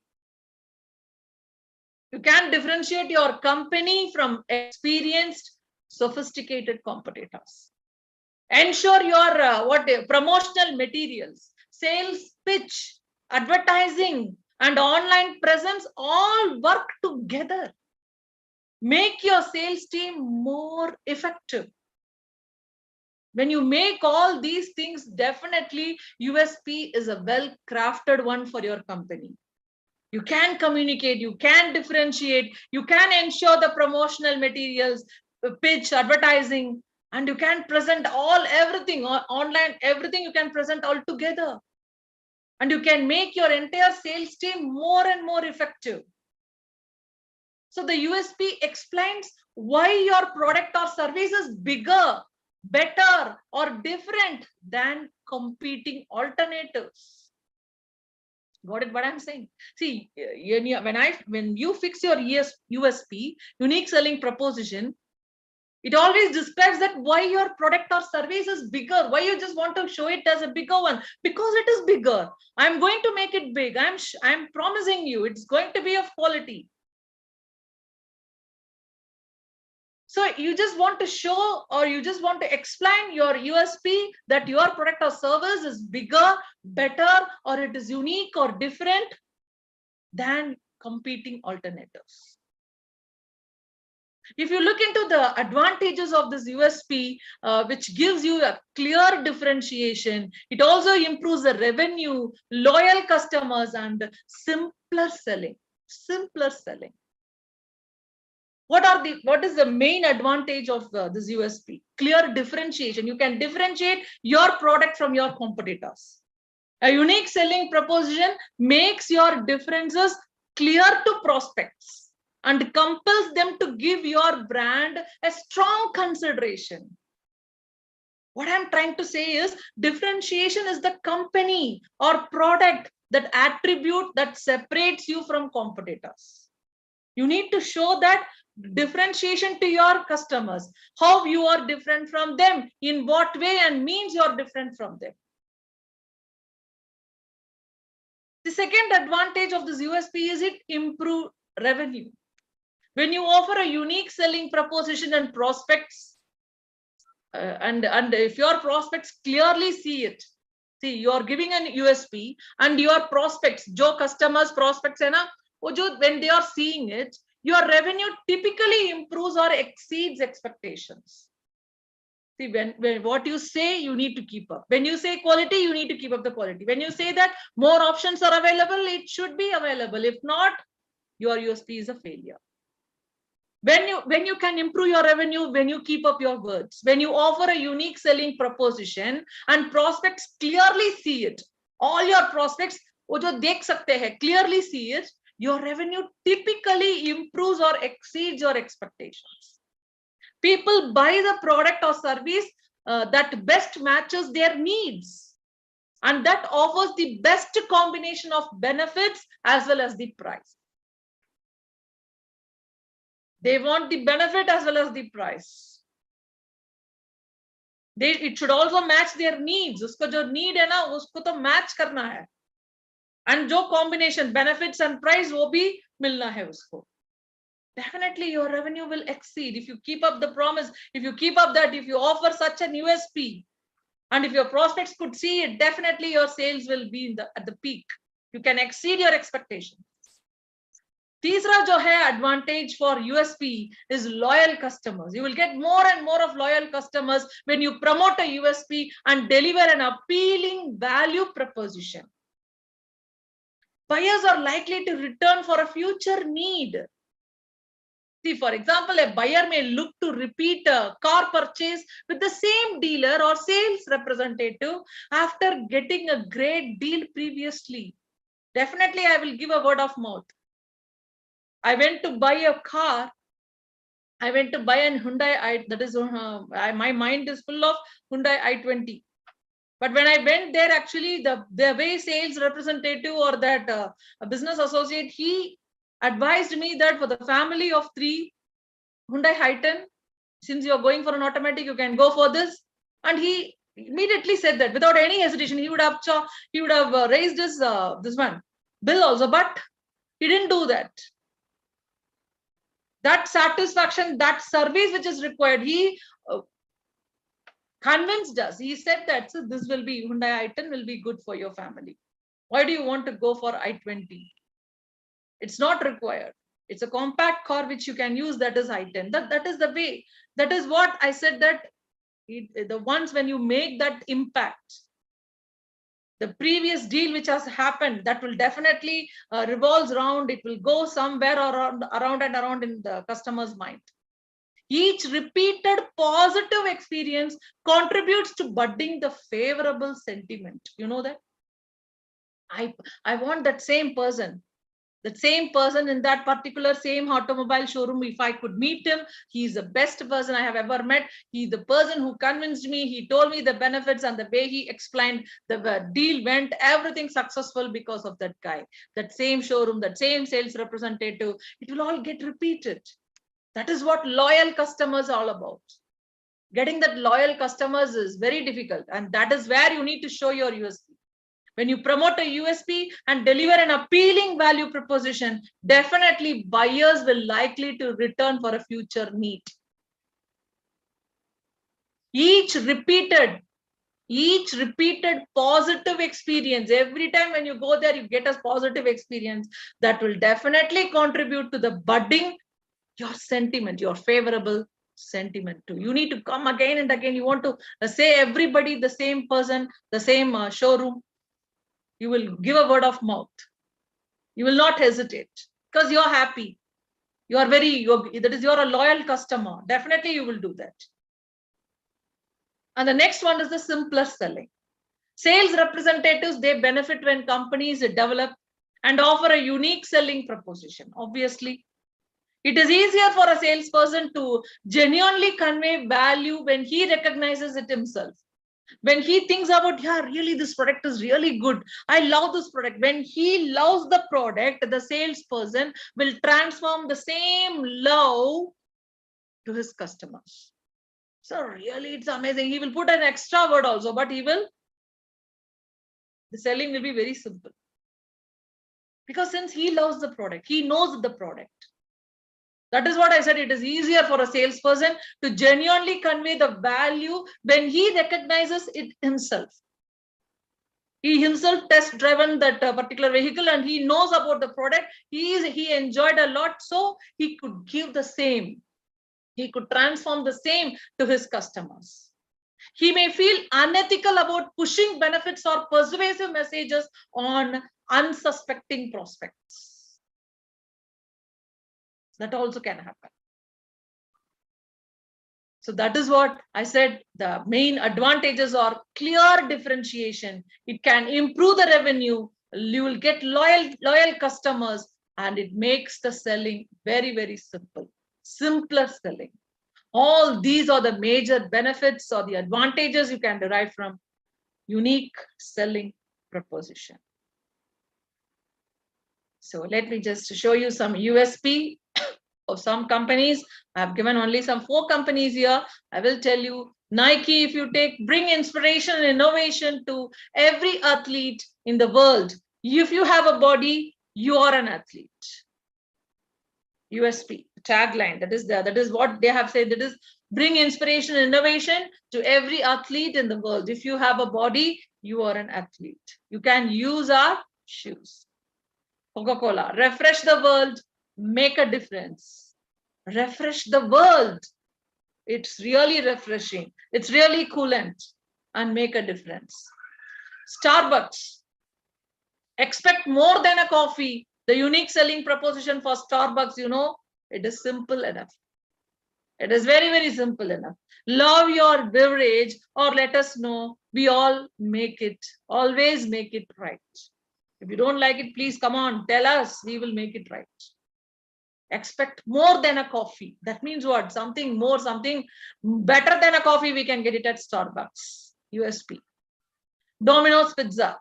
You can differentiate your company from experienced, sophisticated competitors. Ensure your promotional materials, sales pitch, advertising, and online presence all work together. Make your sales team more effective. When you make all these things, definitely USP is a well-crafted one for your company. You can communicate, you can differentiate, you can ensure the promotional materials, pitch, advertising, and you can present everything online, everything you can present all together. And you can make your entire sales team more and more effective. So the USP explains why your product or service is bigger, better, or different than competing alternatives. Got it? What I'm saying? See, when you fix your USP, unique selling proposition, it always describes that why your product or service is bigger, why you just want to show it as a bigger one, because it is bigger. I'm going to make it big. I'm promising you it's going to be of quality. So you just want to show, or you just want to explain your USP that your product or service is bigger, better, or it is unique or different than competing alternatives. If you look into the advantages of this USP, which gives you a clear differentiation, it also improves the revenue, loyal customers, and simpler selling. Simpler selling. What is the main advantage of this USP? Clear differentiation. You can differentiate your product from your competitors. A unique selling proposition makes your differences clear to prospects and compels them to give your brand a strong consideration. What I'm trying to say is differentiation is the company or product, that attribute that separates you from competitors. You need to show that differentiation to your customers, how you are different from them, in what way and means you are different from them. The second advantage of this USP is it improves revenue. When you offer a unique selling proposition and prospects, and if your prospects clearly see it, see, you are giving an USP, and your prospects, jo customers, prospects hai na, when they are seeing it, your revenue typically improves or exceeds expectations. See, when what you say, you need to keep up. When you say quality, you need to keep up the quality. When you say that more options are available, it should be available. If not, your USP is a failure. When you can improve your revenue, when you keep up your words, when you offer a unique selling proposition and prospects clearly see it, all your prospects wo jo dekh sakte hai, clearly see it, your revenue typically improves or exceeds your expectations. People buy the product or service that best matches their needs, and that offers the best combination of benefits as well as the price. They want the benefit as well as the price. It should also match their needs. Usko jo need hai na, usko to match karna hai. And jo combination benefits and price wo bhi milna hai usko. Definitely your revenue will exceed if you keep up the promise, if you keep up that, if you offer such an USP, and if your prospects could see it, definitely your sales will be at the peak. You can exceed your expectations. तीसरा जो है advantage for USP is loyal customers. You will get more and more of loyal customers when you promote a USP and deliver an appealing value proposition. Buyers are likely to return for a future need. See, for example, a buyer may look to repeat a car purchase with the same dealer or sales representative after getting a great deal previously. Definitely, I will give a word of mouth. I went to buy a car. I went to buy an Hyundai my mind is full of Hyundai i20. But when I went there, actually, the way sales representative or that business associate, he advised me that for the family of 3, Hyundai Hi10, since you're going for an automatic, you can go for this. And he immediately said that without any hesitation. He would have raised his this one bill also, but he didn't do that. That satisfaction, that service which is required, he convinced us. He said that, so this will be Hyundai i10 will be good for your family. Why do you want to go for i20? It's not required. It's a compact car which you can use, that is i10. That is the way. That is what I said, that the ones when you make that impact, the previous deal which has happened, that will definitely revolves around, it will go somewhere around and around in the customer's mind. Each repeated positive experience contributes to budding the favorable sentiment. You know that? I want that same person in that particular same automobile showroom. If I could meet him, he's the best person I have ever met. He's the person who convinced me. He told me the benefits, and the way he explained, the deal went everything successful because of that guy. That same showroom, that same sales representative, it will all get repeated. That is what loyal customers are all about. Getting that loyal customers is very difficult, and that is where you need to show your USP. When you promote a USP and deliver an appealing value proposition, definitely buyers will likely to return for a future need. Each repeated positive experience, every time when you go there, you get a positive experience, that will definitely contribute to the budding your sentiment, your favorable sentiment too. You need to come again and again. You want to say everybody the same person, the same showroom. You will give a word of mouth. You will not hesitate because you're happy. You're a loyal customer. Definitely you will do that. And the next one is the simpler selling. Sales representatives, they benefit when companies develop and offer a unique selling proposition. Obviously, it is easier for a salesperson to genuinely convey value when he recognizes it himself. When he thinks about, yeah, really, this product is really good. I love this product. When he loves the product, the salesperson will transform the same love to his customers. So really, it's amazing. He will put an extra word also, but the selling will be very simple. Because since he loves the product, he knows the product. That is what I said. It is easier for a salesperson to genuinely convey the value when he recognizes it himself. He himself test driven that particular vehicle and he knows about the product. He enjoyed a lot, so he could give the same. He could transform the same to his customers. He may feel unethical about pushing benefits or persuasive messages on unsuspecting prospects. That also can happen. So that is what I said. The main advantages are clear differentiation. It can improve the revenue. You will get loyal customers, and it makes the selling very, very simple. Simpler selling. All these are the major benefits or the advantages you can derive from unique selling proposition. So let me just show you some USP of some companies. I've given only some 4 companies here. I will tell you Nike, if you take, bring inspiration and innovation to every athlete in the world. If you have a body, you are an athlete. USP, tagline, that is what they have said. That is bring inspiration and innovation to every athlete in the world. If you have a body, you are an athlete. You can use our shoes. Coca-Cola, refresh the world, make a difference. Refresh the world. It's really refreshing. It's really coolant and make a difference. Starbucks, expect more than a coffee. The unique selling proposition for Starbucks, it is simple enough. It is very, very simple enough. Love your beverage or let us know. We all make it, always make it right. If you don't like it, please come on, tell us. We will make it right. Expect more than a coffee. That means what? Something more, something better than a coffee, we can get it at Starbucks. USP. Domino's Pizza.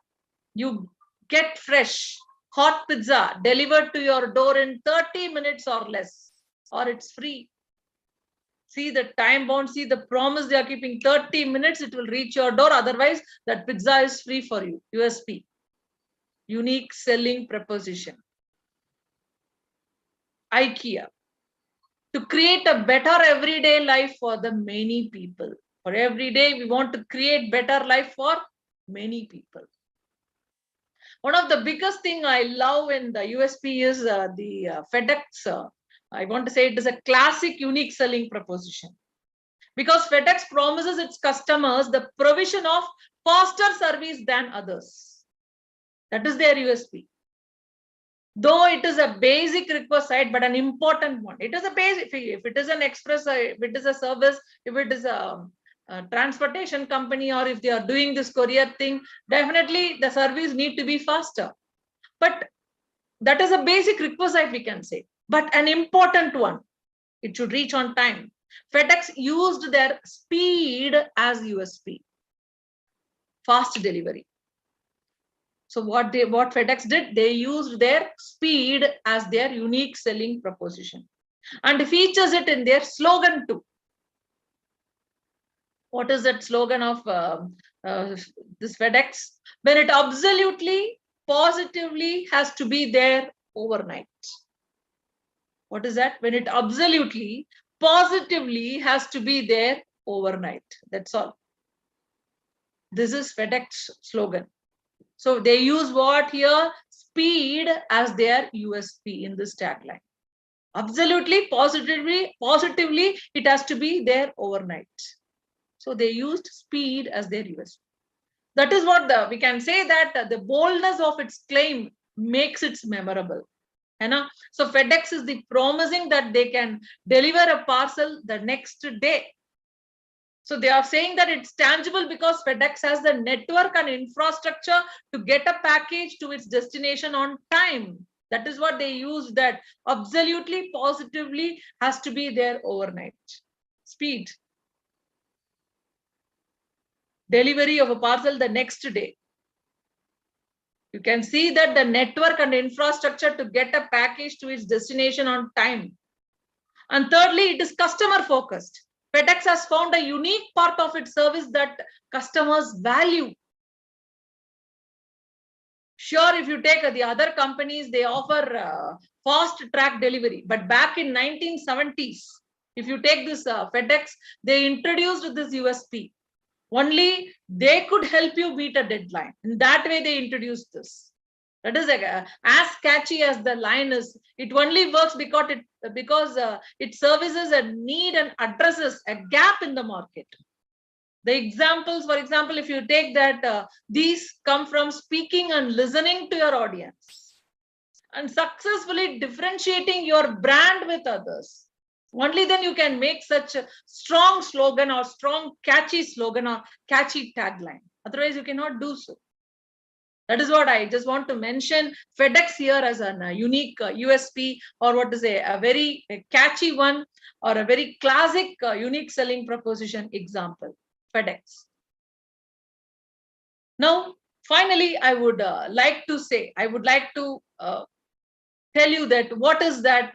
You get fresh, hot pizza delivered to your door in 30 minutes or less, or it's free. See the time bound, see the promise they are keeping. 30 minutes, it will reach your door. Otherwise, that pizza is free for you. USP. Unique selling proposition. Ikea. To create a better everyday life for the many people. For every day, we want to create better life for many people. One of the biggest thing I love in the USP is the FedEx. I want to say it is a classic unique selling proposition. Because FedEx promises its customers the provision of faster service than others. That is their USP. Though it is a basic requisite, but an important one. It is a basic. If it is an express, if it is a service, if it is a transportation company, or if they are doing this courier thing, definitely the service need to be faster. But that is a basic requisite, we can say. But an important one. It should reach on time. FedEx used their speed as USP. Fast delivery. So what FedEx did, they used their speed as their unique selling proposition and features it in their slogan too. What is that slogan of this FedEx? When it absolutely, positively has to be there overnight. What is that? When it absolutely, positively has to be there overnight. That's all. This is FedEx slogan. So they use what here? Speed as their USP in this tagline. Absolutely, positively, it has to be there overnight. So they used speed as their USP. That is what we can say that the boldness of its claim makes it memorable. So FedEx is the promising that they can deliver a parcel the next day. So they are saying that it's tangible because FedEx has the network and infrastructure to get a package to its destination on time. That is what they use, that absolutely, positively has to be there overnight. Speed. Delivery of a parcel the next day. You can see that the network and infrastructure to get a package to its destination on time. And thirdly, it is customer focused. FedEx has found a unique part of its service that customers value. Sure, if you take the other companies, they offer fast track delivery. But back in 1970s, if you take this FedEx, they introduced this USP. Only they could help you meet a deadline. In that way, they introduced this. That is as catchy as the line is. It only works because it services a need and addresses a gap in the market. The examples, for example, if you take that, these come from speaking and listening to your audience and successfully differentiating your brand with others. Only then you can make such a strong slogan or strong catchy slogan or catchy tagline. Otherwise, you cannot do so. That is what I just want to mention FedEx here as a unique USP, or what to say, a very catchy one, or a very classic unique selling proposition example, FedEx. Now, finally, I would like to tell you that what is that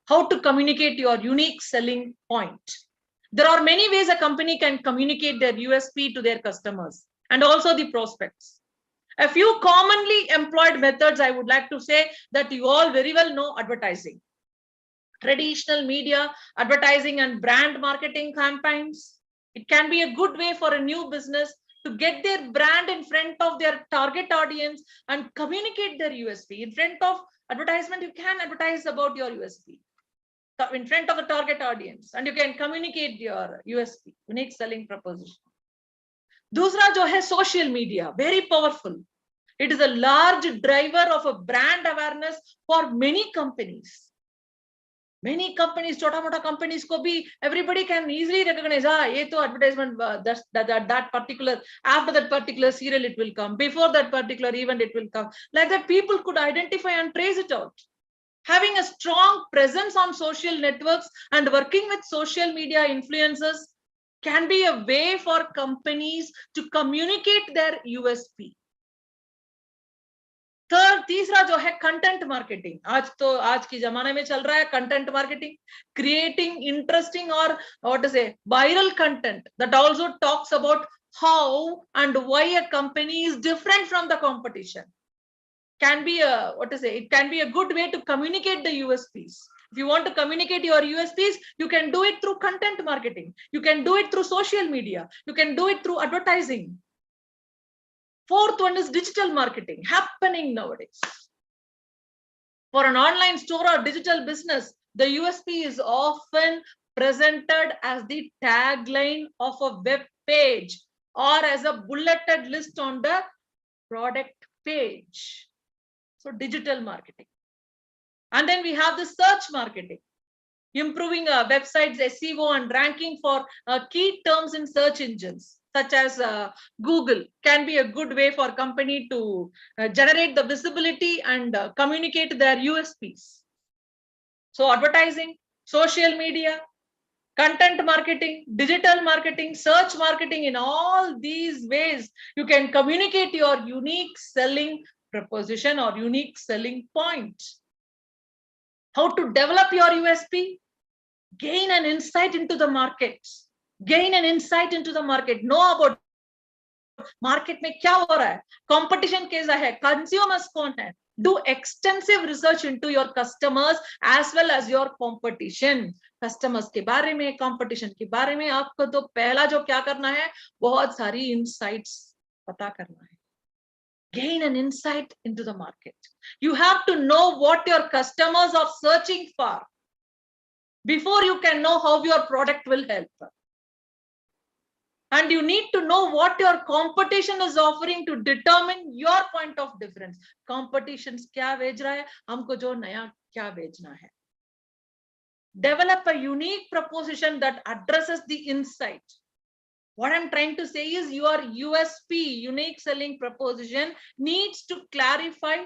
how to communicate your unique selling point. There are many ways a company can communicate their USP to their customers and also the prospects. A few commonly employed methods I would like to say that you all very well know: advertising, traditional media, advertising and brand marketing campaigns. It can be a good way for a new business to get their brand in front of their target audience and communicate their USP. In front of advertisement, you can advertise about your USP in front of the target audience, and you can communicate your USP, unique selling proposition. दूसरा जो है social media, very powerful. It is a large driver of a brand awareness for many companies. Many companies, chota mota companies ko bhi, everybody can easily recognize, ye to advertisement, that particular, after that particular serial it will come, before that particular event it will come. Like that, people could identify and trace it out. Having a strong presence on social networks and working with social media influencers can be a way for companies to communicate their USP. Third, तीसरा जो है content marketing. आज की जमाने में चल रहा है कंटेंट मार्केटिंग, क्रिएटिंग इंटरेस्टिंग और व्हाट टू से viral content that also talks about how and why a company is different from the competition. Can be it can be a good way to communicate the USPs. If you want to communicate your USPs, you can do it through content marketing, you can do it through social media, you can do it through advertising. Fourth one is digital marketing, happening nowadays. For an online store or digital business, the USP is often presented as the tagline of a web page or as a bulleted list on the product page. So digital marketing. And then we have the search marketing, improving websites SEO and ranking for key terms in search engines such as Google can be a good way for company to generate the visibility and communicate their USPs. So advertising, social media, content marketing, digital marketing, search marketing, in all these ways you can communicate your unique selling proposition or unique selling point. How to develop your USP? Gain an insight into the market. Gain an insight into the market. Know about market में क्या हो रहा है, competition कैसा है, consumers कौन है. Do extensive research into your customers as well as your competition. Customers के बारे में, competition के बारे में आपको तो पहला जो क्या करना है, बहुत सारी insights पता करना है. Gain an insight into the market. You have to know what your customers are searching for before you can know how your product will help. And you need to know what your competition is offering to determine your point of difference. Competitions क्या बेच रहा है, हमको जो नया क्या बेचना है. Develop a unique proposition that addresses the insight. What I'm trying to say is your USP, unique selling proposition, needs to clarify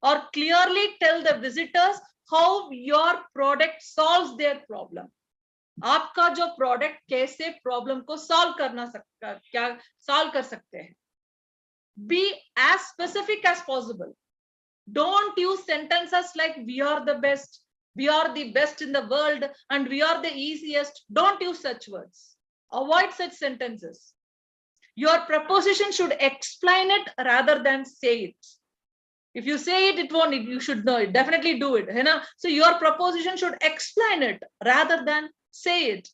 or clearly tell the visitors how your product solves their problem. आपका जो product कैसे problem को solve कर सकते हैं. Be as specific as possible. Don't use sentences like we are the best, we are the best in the world, and we are the easiest. Don't use such words. Avoid such sentences. Your preposition should explain it rather than say it. If you say it, it won't. You should know it. Definitely do it. So your preposition should explain it rather than say it.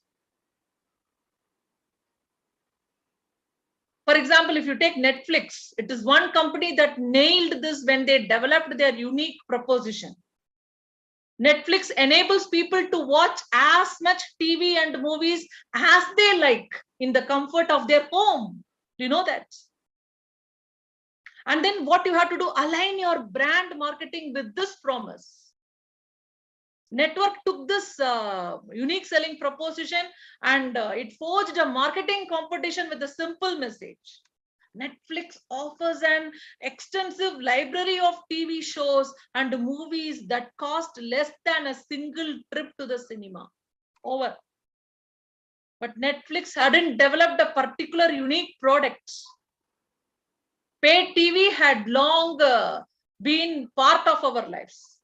For example, if you take Netflix, it is one company that nailed this when they developed their unique proposition. Netflix enables people to watch as much TV and movies as they like in the comfort of their home. Do you know that? And then what you have to do, align your brand marketing with this promise. Network took this unique selling proposition and it forged a marketing competition with a simple message. Netflix offers an extensive library of TV shows and movies that cost less than a single trip to the cinema. Over. But Netflix hadn't developed a particular unique product. Paid TV had long been part of our lives.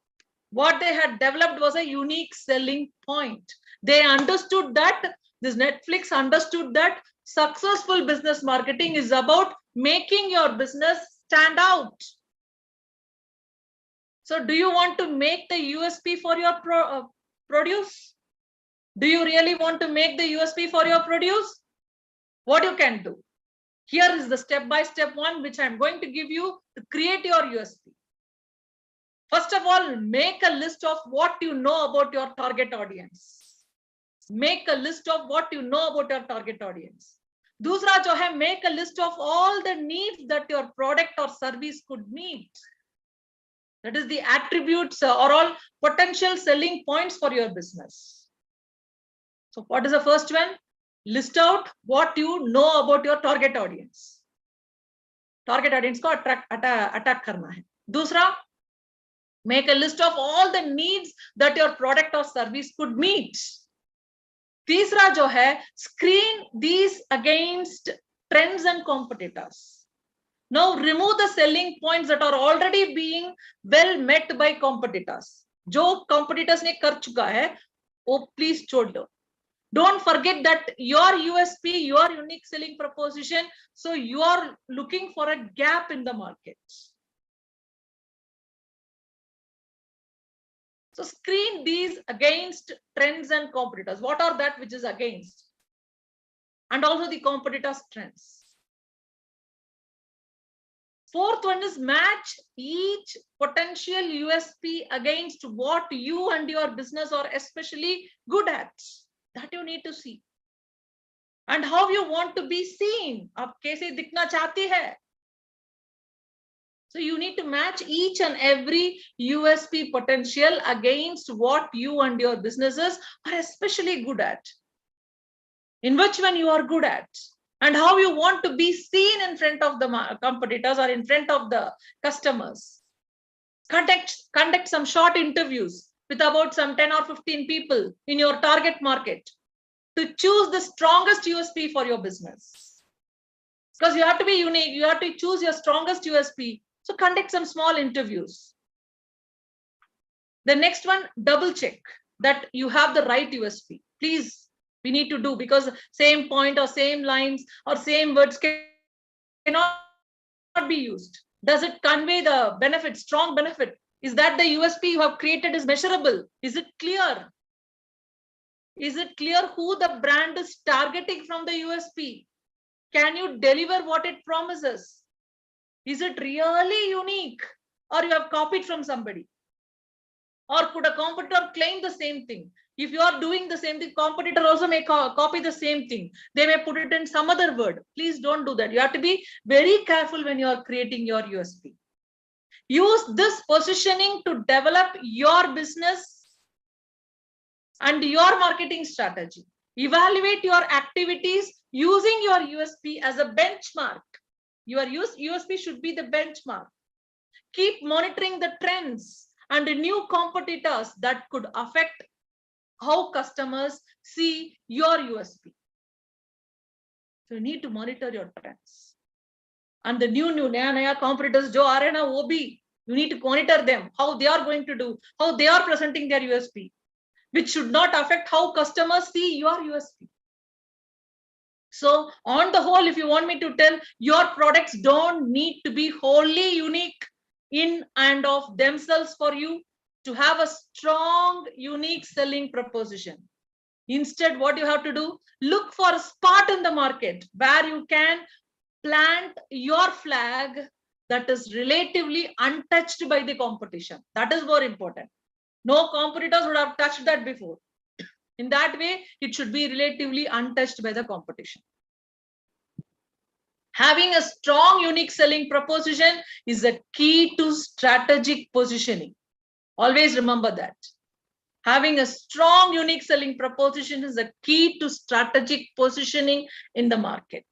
What they had developed was a unique selling point. They understood that, this Netflix understood that successful business marketing is about making your business stand out. So do you want to make the USP for your produce? Do you really want to make the USP for your produce? What you can do? Here is the step-by-step one, which I'm going to give you to create your USP. First of all, make a list of what you know about your target audience. Make a list of what you know about your target audience. Dusra jo hai, make a list of all the needs that your product or service could meet. That is the attributes or all potential selling points for your business. So what is the first one? List out what you know about your target audience. Target audience ko attack karna hai. Dusra, make a list of all the needs that your product or service could meet. Teesra jo hai, screen these against trends and competitors. Now remove the selling points that are already being well met by competitors. Jo competitors ne kar chuka hai, oh please chhod do. Don't forget that your USP, your unique selling proposition, so you are looking for a gap in the market. So screen these against trends and competitors. What are that which is against? And also the competitors' trends. Fourth one is match each potential USP against what you and your business are especially good at. That you need to see. And how you want to be seen. Aap kaise dikhna chahti hai? So you need to match each and every USP potential against what you and your businesses are especially good at. In which one you are good at. And how you want to be seen in front of the competitors or in front of the customers. Conduct some short interviews with about some 10 or 15 people in your target market to choose the strongest USP for your business. Because you have to be unique, you have to choose your strongest USP. So conduct some small interviews. The next one, double check that you have the right USP. Please, we need to do, because same point or same lines or same words cannot be used. Does it convey the benefit, strong benefit? Is that the USP you have created is measurable? Is it clear? Is it clear who the brand is targeting from the USP? Can you deliver what it promises? Is it really unique, or you have copied from somebody? Or could a competitor claim the same thing? If you are doing the same thing, competitor also may copy the same thing. They may put it in some other word. Please don't do that. You have to be very careful when you are creating your USP. Use this positioning to develop your business and your marketing strategy. Evaluate your activities using your USP as a benchmark. Your USP should be the benchmark. Keep monitoring the trends and the new competitors that could affect how customers see your USP. So you need to monitor your trends. And the new naya competitors jo aa rahe na, wo bhi, you need to monitor them, how they are going to do, how they are presenting their USP, which should not affect how customers see your USP. So on the whole, if you want me to tell, your products don't need to be wholly unique in and of themselves for you to have a strong, unique selling proposition. Instead, what you have to do, look for a spot in the market where you can plant your flag that is relatively untouched by the competition. That is more important. No competitors would have touched that before. In that way, it should be relatively untouched by the competition. Having a strong, unique selling proposition is a key to strategic positioning. Always remember that. Having a strong, unique selling proposition is a key to strategic positioning in the market.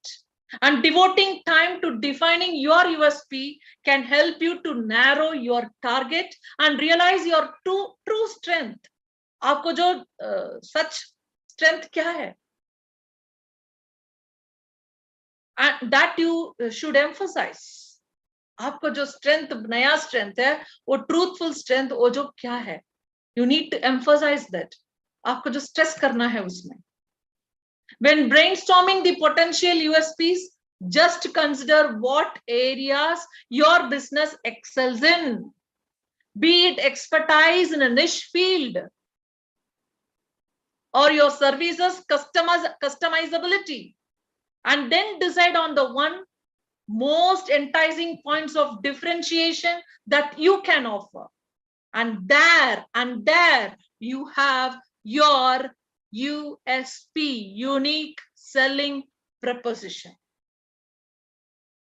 And devoting time to defining your USP can help you to narrow your target and realize your true strength. आपको जो such strength क्या है? And that you should emphasize. आपको जो strength, नया strength है, वो truthful strength, वो जो क्या है? You need to emphasize that. आपको जो stress करना है उसमें. When brainstorming the potential USPs, just consider what areas your business excels in. Be it expertise in a niche field or your services customizability, and then decide on the one most enticing points of differentiation that you can offer. And there you have your USP, unique selling proposition.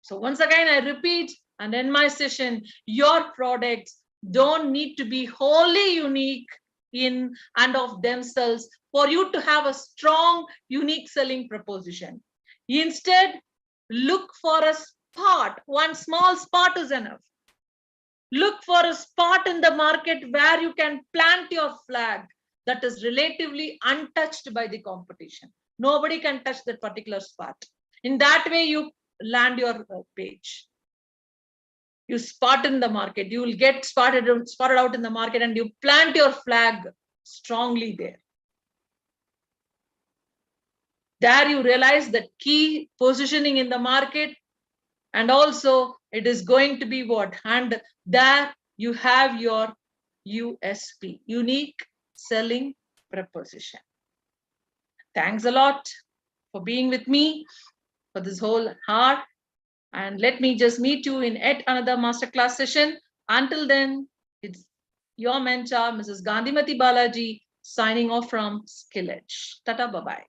So once again, I repeat and end my session, your products don't need to be wholly unique in and of themselves for you to have a strong, unique selling proposition. Instead, look for a spot. One small spot is enough. Look for a spot in the market where you can plant your flag that is relatively untouched by the competition. Nobody can touch that particular spot. In that way, you land your page. You spot in the market. You will get spotted out in the market, and you plant your flag strongly there. There you realize the key positioning in the market, and also it is going to be what? And there you have your USP, unique selling proposition. Thanks a lot for being with me for this whole hour. And let me just meet you in yet another masterclass session. Until then, it's your mentor, Mrs. Gandhimati Balaji, signing off from Skill Edge. Tata, bye-bye.